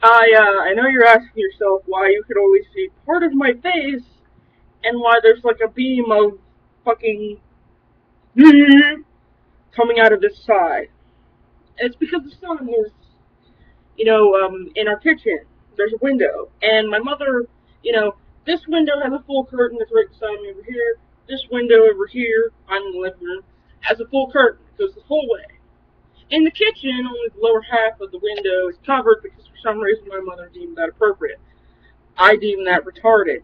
I know you're asking yourself why you could only see part of my face and why there's like a beam of fucking coming out of this side. It's because the sun is, in our kitchen. There's a window, and my mother, you know, this window has a full curtain that's right beside me over here. This window over here, I'm in the living room, has a full curtain. It goes the whole way. In the kitchen, only the lower half of the window is covered because for some reason my mother deemed that appropriate. I deem that retarded.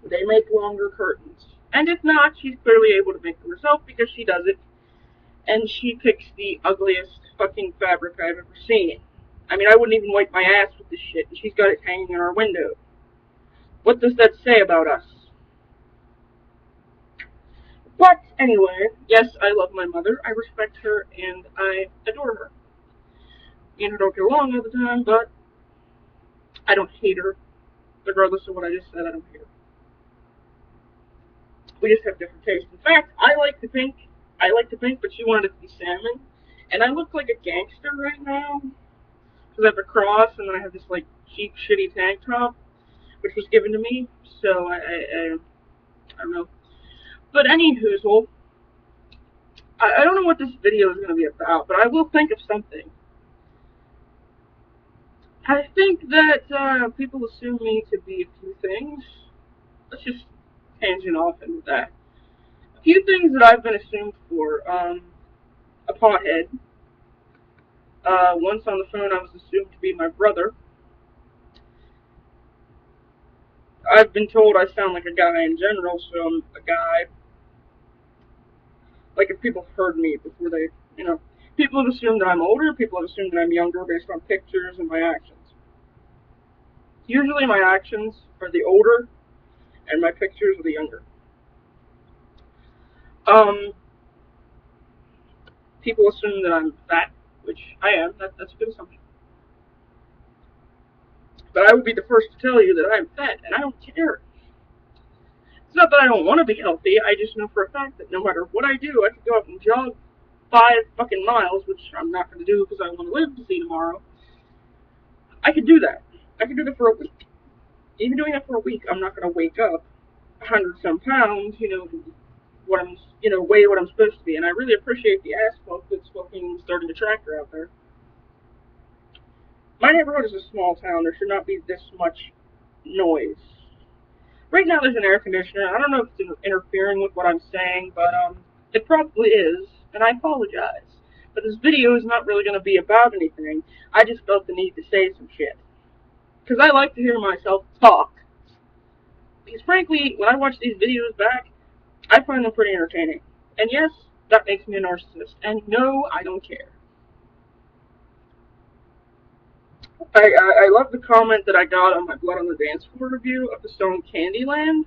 They make longer curtains. And if not, she's clearly able to make them herself because she does it. And she picks the ugliest fucking fabric I've ever seen. I mean, I wouldn't even wipe my ass with this shit, and she's got it hanging in our window. What does that say about us? But anyway, yes, I love my mother, I respect her, and I adore her. Me and her don't get along all the time, but I don't hate her. Regardless of what I just said, I don't hate her. We just have different tastes. In fact, I like the pink. I like the pink, but she wanted it to be salmon. And I look like a gangster right now. Because I have a cross, and then I have this, like, cheap, shitty tank top, which was given to me. So, I don't know. But anywho, I don't know what this video is going to be about, but I will think of something. I think that people assume me to be a few things. Let's just tangent off into that. A few things that I've been assumed for. A pothead. Once on the phone, I was assumed to be my brother. I've been told I sound like a guy in general, so I'm a guy. Like if people have heard me before they, people have assumed that I'm older, people have assumed that I'm younger based on pictures and my actions. Usually my actions are the older, and my pictures are the younger. Um, People assume that I'm fat, which I am. That's a good assumption. But I would be the first to tell you that I'm fat, and I don't care. It's not that I don't want to be healthy. I just know for a fact that no matter what I do, I could go out and jog 5 fucking miles, which I'm not going to do because I want to live to see tomorrow. I could do that. I could do that for a week. Even doing that for a week, I'm not going to wake up 100 some pounds, what I'm, weigh what I'm supposed to be. And I really appreciate the asphalt that's fucking starting to tractor out there. My neighborhood is a small town. There should not be this much noise. Right now there's an air conditioner. I don't know if it's interfering with what I'm saying, but it probably is, and I apologize. But this video is not really going to be about anything. I just felt the need to say some shit. Because I like to hear myself talk. Because frankly, when I watch these videos back, I find them pretty entertaining. And yes, that makes me a narcissist. And no, I don't care. I love the comment that I got on my Blood on the Dance Floor review of the song Candyland.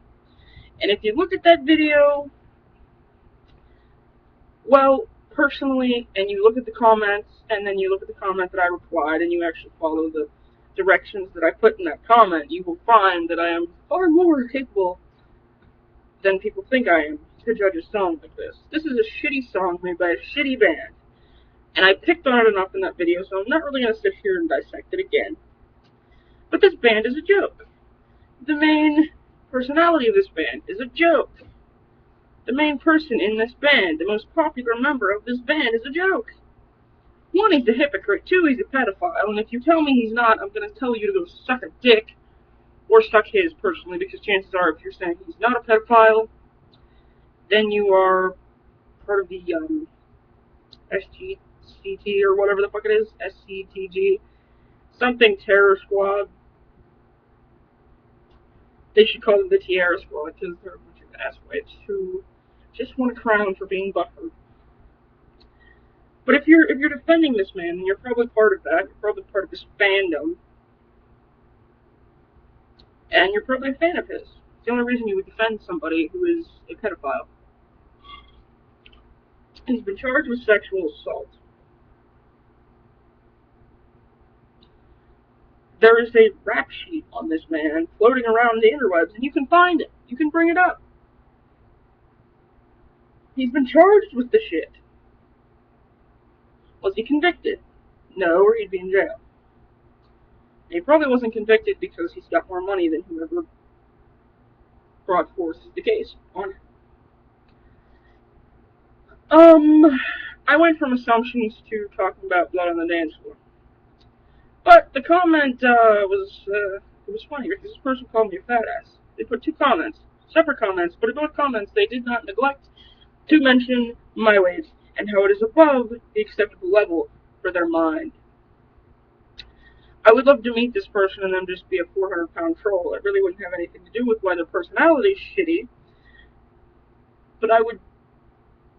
And if you look at that video, well, personally, and you look at the comments, and then you look at the comment that I replied, and you actually follow the directions that I put in that comment, you will find that I am far more capable than people think I am to judge a song like this. This is a shitty song made by a shitty band. And I picked on it enough in that video, so I'm not really going to sit here and dissect it again. But this band is a joke. The main personality of this band is a joke. The main person in this band, the most popular member of this band, is a joke. One, he's a hypocrite. Two, he's a pedophile. And if you tell me he's not, I'm going to tell you to go suck a dick. Or suck his, personally, because chances are if you're saying he's not a pedophile, then you are part of the SGCT or whatever the fuck it is. SCTG. Something terror squad. They should call them the Tiara Squad because they're a bunch of asswits who just want a crown for being buffered. But if you're defending this man, then you're probably part of that. You're probably part of this fandom. And you're probably a fan of his. It's the only reason you would defend somebody who is a pedophile. He's been charged with sexual assault. There is a rap sheet on this man floating around the interwebs, and you can find it. You can bring it up. He's been charged with the shit. Was he convicted? No, or he'd be in jail. And he probably wasn't convicted because he's got more money than whoever brought forth the case on. I went from assumptions to talking about blood on the dance floor. But the comment it was funny because this person called me a fat ass. They put two comments, separate comments, but in both comments they did not neglect to mention my weight and how it is above the acceptable level for their mind. I would love to meet this person and then just be a 400-pound troll. It really wouldn't have anything to do with why their personality is shitty, but I would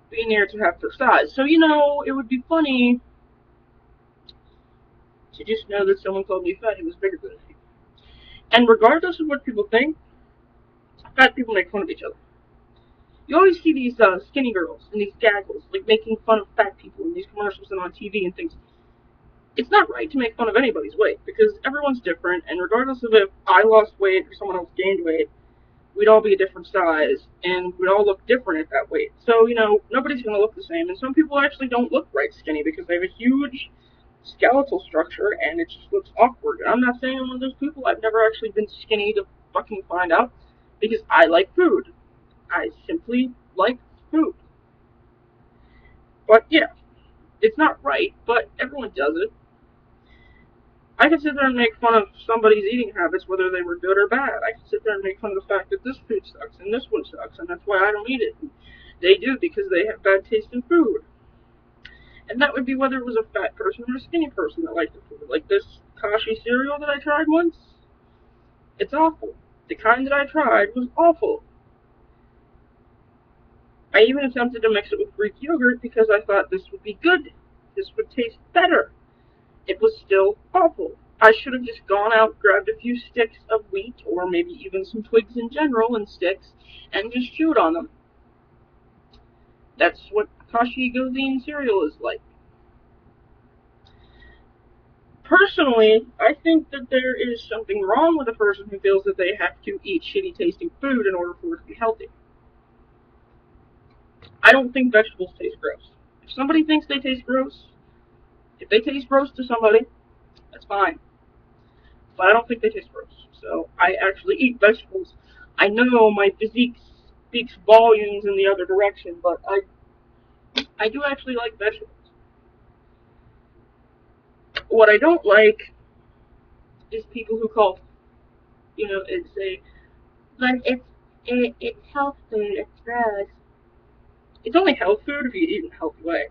be near to half their size. So, it would be funny to just know that someone called me fat who was bigger than me. And regardless of what people think, fat people make fun of each other. You always see these skinny girls and these gaggles, like, making fun of fat people in these commercials and on TV and things. It's not right to make fun of anybody's weight, because everyone's different, and regardless of if I lost weight or someone else gained weight, we'd all be a different size, and we'd all look different at that weight. So, nobody's going to look the same, and some people actually don't look right skinny because they have a huge skeletal structure, and it just looks awkward. And I'm not saying I'm one of those people. I've never actually been skinny to fucking find out, because I like food. I simply like food. But, yeah, it's not right, but everyone does it. I can sit there and make fun of somebody's eating habits, whether they were good or bad. I can sit there and make fun of the fact that this food sucks and this one sucks, and that's why I don't eat it. They do because they have bad taste in food. And that would be whether it was a fat person or a skinny person that liked the food. Like this Kashi cereal that I tried once. It's awful. The kind that I tried was awful. I even attempted to mix it with Greek yogurt because I thought this would be good. This would taste better. It was still awful. I should have just gone out, grabbed a few sticks of wheat, or maybe even some twigs in general and sticks, and just chewed on them. That's what Kashi Gozine cereal is like. Personally, I think that there is something wrong with a person who feels that they have to eat shitty tasting food in order for it to be healthy. I don't think vegetables taste gross. If somebody thinks they taste gross, if they taste gross to somebody, that's fine. But I don't think they taste gross. So I actually eat vegetables. I know my physique speaks volumes in the other direction, but I do actually like vegetables. What I don't like is people who call, and say, but it's health food, it's gross. It's only health food if you eat it in a healthy way.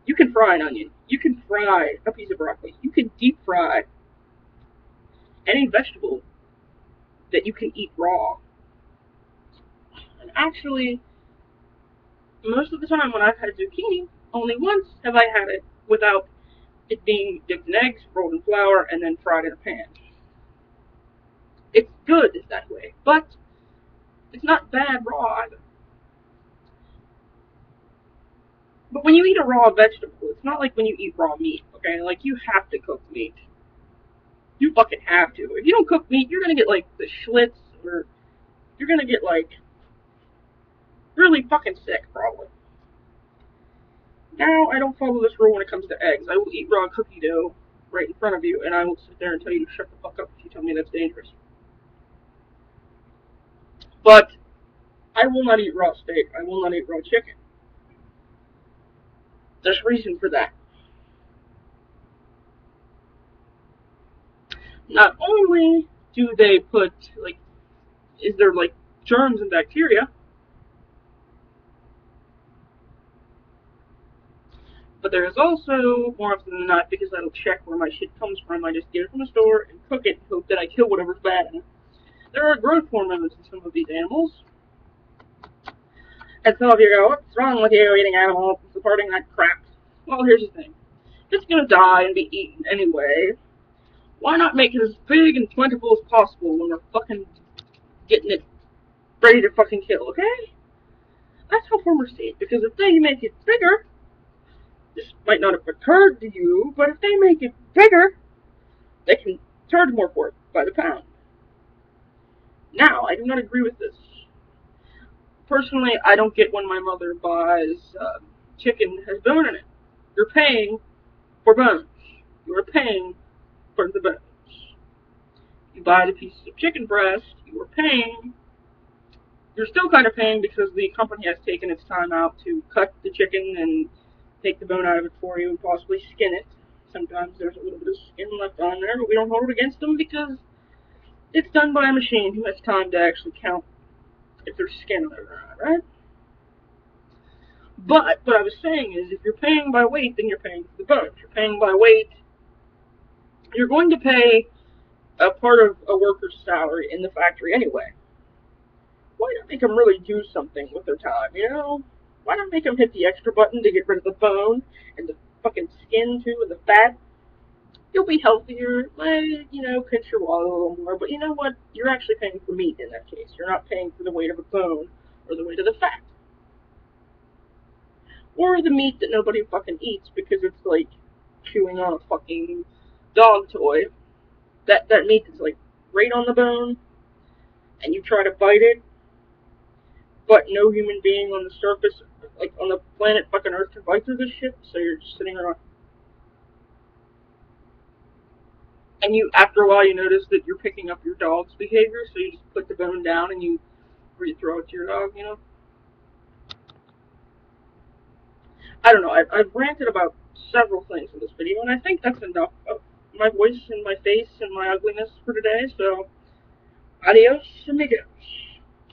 You can fry an onion. You can fry a piece of broccoli. You can deep fry any vegetable that you can eat raw. And actually, most of the time when I've had zucchini, only once have I had it without it being dipped in eggs, rolled in flour, and then fried in a pan. It's good that way, but it's not bad raw either. But when you eat a raw vegetable, it's not like when you eat raw meat, okay? Like, you have to cook meat. You fucking have to. If you don't cook meat, you're gonna get, like, the Schlitz, or you're gonna get, like, really fucking sick, probably. Now, I don't follow this rule when it comes to eggs. I will eat raw cookie dough right in front of you, and I will sit there and tell you to shut the fuck up if you tell me that's dangerous. But I will not eat raw steak. I will not eat raw chicken. There's reason for that. Not only do they put, like, is there, like, germs and bacteria, but there is also, more often than not, because I don't check where my shit comes from, I just get it from the store and cook it and hope that I kill whatever's bad in it. There are growth hormones in some of these animals. And some of you go, what's wrong with you eating animals and supporting that crap? Well, here's the thing. If it's gonna die and be eaten anyway, why not make it as big and plentiful as possible when we're fucking getting it ready to fucking kill, okay? That's how farmers see it, because if they make it bigger, this might not have occurred to you, but if they make it bigger, they can charge more for it by the pound. Now, I do not agree with this. Personally, I don't get when my mother buys chicken that has bone in it. You're paying for bones. You are paying for the bones. You buy the pieces of chicken breast, you are paying. You're still kind of paying because the company has taken its time out to cut the chicken and take the bone out of it for you and possibly skin it. Sometimes there's a little bit of skin left on there, but we don't hold it against them because it's done by a machine who has time to actually count if there's skin there or not, right? But what I was saying is, if you're paying by weight, then you're paying for the bone. If you're paying by weight, you're going to pay a part of a worker's salary in the factory anyway. Why not make them really do something with their time, you know? Why not make them hit the extra button to get rid of the bone and the fucking skin too and the fat? You'll be healthier, might, pinch your wallet a little more, but you know what? You're actually paying for meat in that case. You're not paying for the weight of a bone or the weight of the fat. Or the meat that nobody fucking eats because it's like chewing on a fucking dog toy. That meat that's like right on the bone, and you try to bite it, but no human being on the surface, like on the planet fucking Earth, can bite through this shit, so you're just sitting around. And after a while, you notice that you're picking up your dog's behavior, so you just put the bone down and you throw it to your dog, I don't know, I've ranted about several things in this video, and I think that's enough of my voice and my face and my ugliness for today, so adios amigos.